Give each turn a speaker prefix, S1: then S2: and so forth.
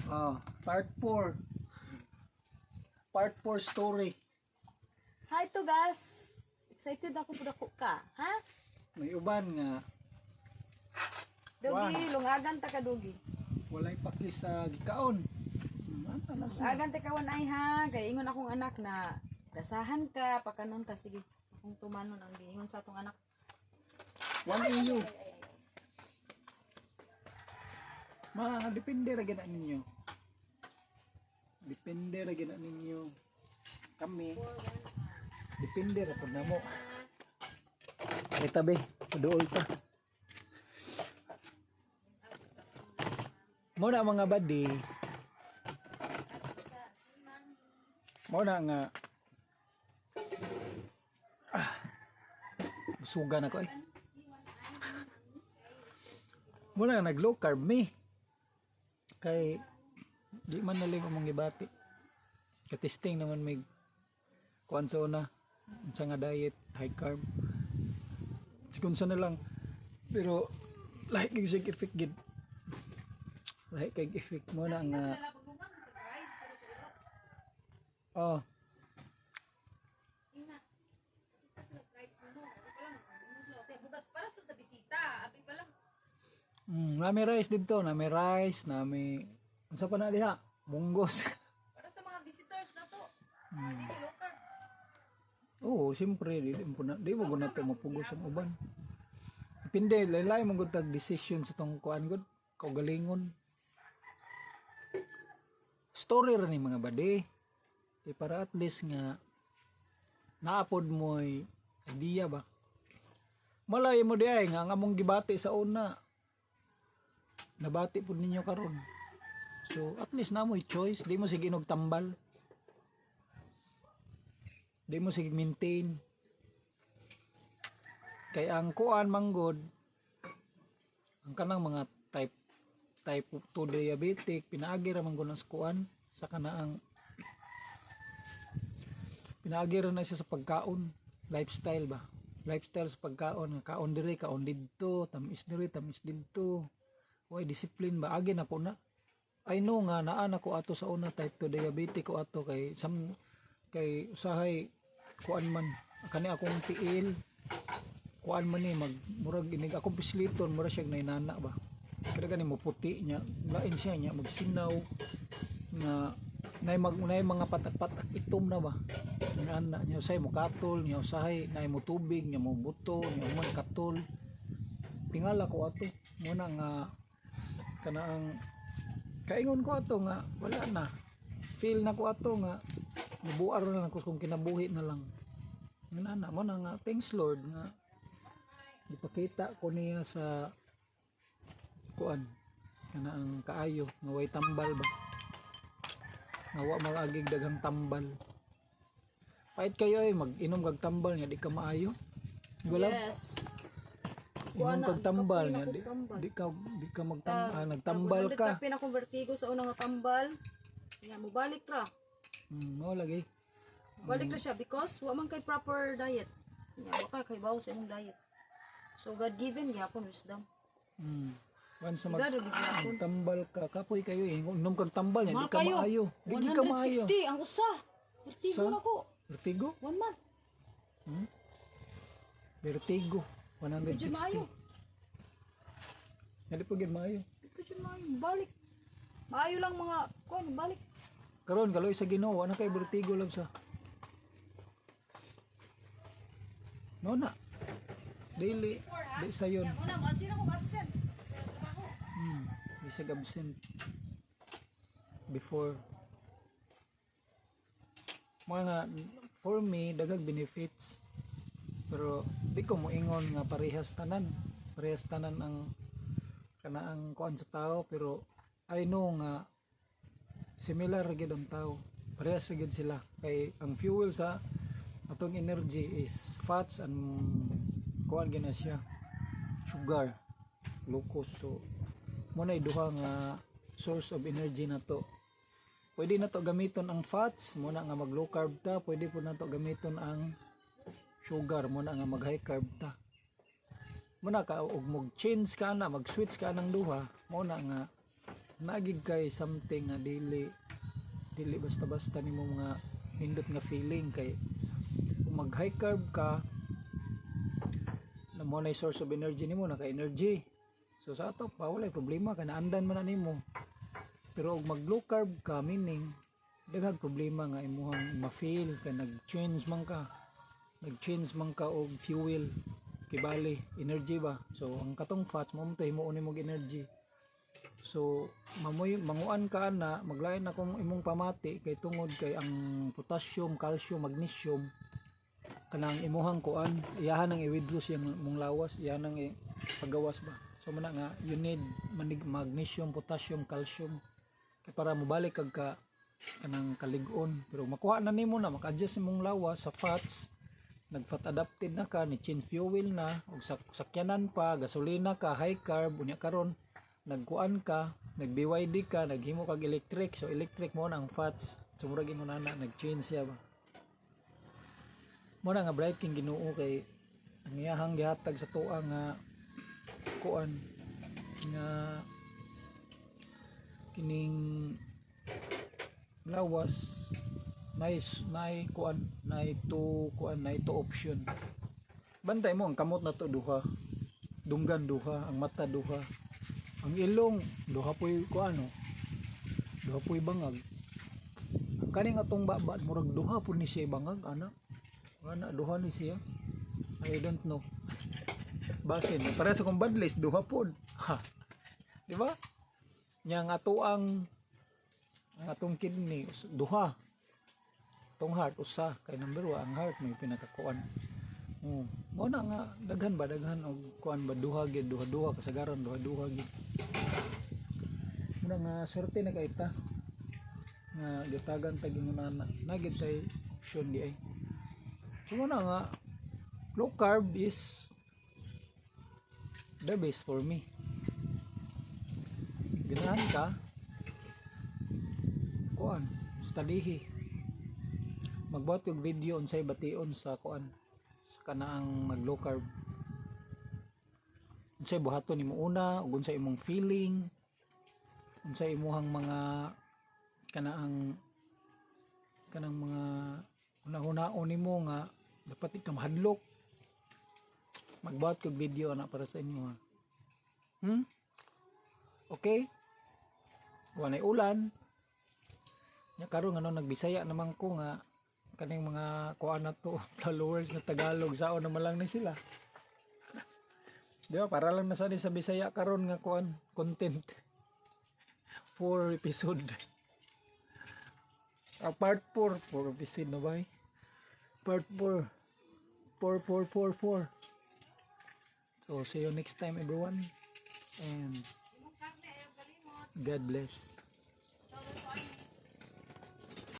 S1: Part 4. Part 4 story.
S2: Hi to guys. Excited ako pud ako ka, ha?
S1: May uban nga
S2: Dugi, lungagan ta ka dugi.
S1: walay paki sa gikaon.
S2: Lungagan ta kawan ay ha, kay ingon akong anak na dasahan ka, pakanon ka sige. Akong tumanon ang giingon sa atong anak.
S1: One EU. Depende ra gina ninyo. Depende ra gina ninyo. Kami. Depende ra pud namo. Ay tabi, duol ta. Muna mga badi. Muna nga busugan ako eh. Muna nag low carb me. Kay di man naling among gibati. Ka-testing naman may kuan sa una. Unsa nga diet, high carb. Sikunsa na lang. Pero lahi kay sig effect gid. Lahi kay effect mo na nga. Oh.
S2: Para sa bisita, abi pa lang.
S1: Nami rice dito, nami rice, nami unsa pa na diha? Bunggos.
S2: Para sa mga visitors na to. Hindi low carb.
S1: Oo, siyempre di mo gud nato mapugos ang uban. Depende, laylay man gud tag decision sa tong kuan gud, kaugalingon. Story ra ni mga bade. Para at least nga naapod mo idea ba. Malay mo di ay nga among gibati sa una. Nabati pud ninyo karon. So at least namoy choice, di mo sige inog tambal. Di mo sige maintain. Kay ang kuan manggod ang kanang mga type 2 diabetic pinaagi ra man gud sa kuan sa kanaang pinaagi ra na siya sa pagkaon, lifestyle ba. Lifestyle sa pagkaon, kaon diri, kaon didto, tamis diri, tamis didto. Way discipline ba agi na po na. I know nga naa na ko ato sa una type 2 diabetic ko ato kay kay usahay kuan man kani akong tiil kuan man ni murag inig akong pisliton mura siya nainana ba. Kada gani mo puti nya, lain siya nya magsinaw nga nay mga patak-patak itom na ba. Ana nya usay mo katol, nya usahay nay mo tubig, nya mo buto, nya man katol. Tingala ko ato muna nga kanaang kaingon ko ato nga wala na. Feel na ko ato nga nabuar na lang ko kung kinabuhi na lang. Ngana mo na nga thanks Lord nga ipakita ko niya sa kuan kanaang kaayo nga way tambal ba. Nga wa magagig daghang tambal. Pait kayo ay mag-inom kag tambal nga di ka maayo. Wala.
S2: Yes.
S1: Inom kag tambal nga di ka magtambal, nagtambal ka.
S2: Kapin akong vertigo sa unang tambal. Nga mo balik ra.
S1: Mo lagi.
S2: Balik ra siya because wa man kay proper diet. Nga wa kay bawo sa imong diet. So God given gyapon wisdom.
S1: Once
S2: Sigado di gyapon.
S1: tambal ka, kapoy kayo eh. Inom kag tambal nga di
S2: Mahal
S1: ka
S2: kayo.
S1: maayo. Di ka maayo.
S2: 160 ang usa. Vertigo
S1: Sa?
S2: na ko.
S1: Vertigo?
S2: 1 month.
S1: Vertigo.
S2: Medyo maayo.
S1: 160. Hindi po gid maayo.
S2: Medyo maayo. Balik. Maayo lang mga kon balik.
S1: Karon kaloy sa Ginoo, ana kay vertigo lang sa. No na. Daily, di sayon.
S2: Muna mo sino kong absent. Sa trabaho.
S1: Bisag absent before. Mga for me daghang benefits. Pero di ko moingon nga parehas tanan. Parehas tanan ang kanaang kuan sa tao pero I know nga similar gid ang tao. Parehas gid sila kay ang fuel sa atong energy is fats and kuan gina siya sugar, glucose. So mo na duha nga source of energy na to. Pwede na to gamiton ang fats, mo na nga mag low carb ta, pwede po na to gamiton ang sugar, mo na nga mag high carb ta. Mo na ka og mag change ka na, mag switch ka ng duha, mo na nga nagig kay something nga dili basta-basta nimo mga nindot nga feeling kay kung mag high carb ka na mo na source of energy nimo naka energy. So sa ato pa walay problema kay naandan man na nimo. Pero og mag low carb ka meaning daghang problema nga imuhang ma-feel kay nag-change man ka og fuel kibali energy ba. So ang katong fats mo to himuon nimo og energy. So manguan ka na maglain na kung imong pamati kay tungod kay ang potassium, calcium, magnesium kanang imuhang kuan iyahan nang i-withdraw siyang mong lawas, iyahan nang pagawas ba. So man nga you need magnesium, potassium, calcium kay para mobalik kag ka kanang kalig-on. Pero makuha na nimo na maka-adjust imong lawas sa fats, nag-fat adapted na ka, ni change fuel na ug sakyanan pa, gasolina ka, high carb unya karon nagkuan ka, nag-BYD ka, naghimo kag electric. So electric mo na ang fats. So murag imo na nag-change siya ba. Mo na nga bright king Ginoo kay ang iyahang gihatag sa tuwa nga kuan nga kining lawas nay kuan nay to option. Bantay mo ang kamot na to duha, dunggan duha, ang mata duha, ang ilong duha poy kuano, duha poy bangag. Ang kaning atong baba murag duha pud ni siya bangag ana duha ni siya. I don't know. Basin para sa kong badlist duha pod. Di ba? Yang ato ang atong kidney duha. Tong heart usa kay number 1 ang heart may pinakakuan. Mo na nga daghan og kuan ba duha gid duha kasagaran duha gid. Muna nga swerte na kay ta nga gitagan tag ingonana nagid tay option di ay. So muna nga low carb is the best for me. Ganahan ka kuan studihi magbuhat og video unsay bation sa kuan sa kanaang mag low carb, unsay buhaton nimo una ug unsay imong feeling, unsay imuhang mga kanang mga una-unaon nimo nga dapat ikaw mahadlok. Magbuhat og video na para sa inyo ha. Okay? Wanay ulan. Nya karon nga nagbisaya naman ko nga kaning mga kuan na to followers na Tagalog sao naman lang ni sila. Di ba para lang na sa Bisaya karon nga kuan content. 4 episode. Part 4 episode na ba? Part 4. 4. So see you next time everyone and God bless.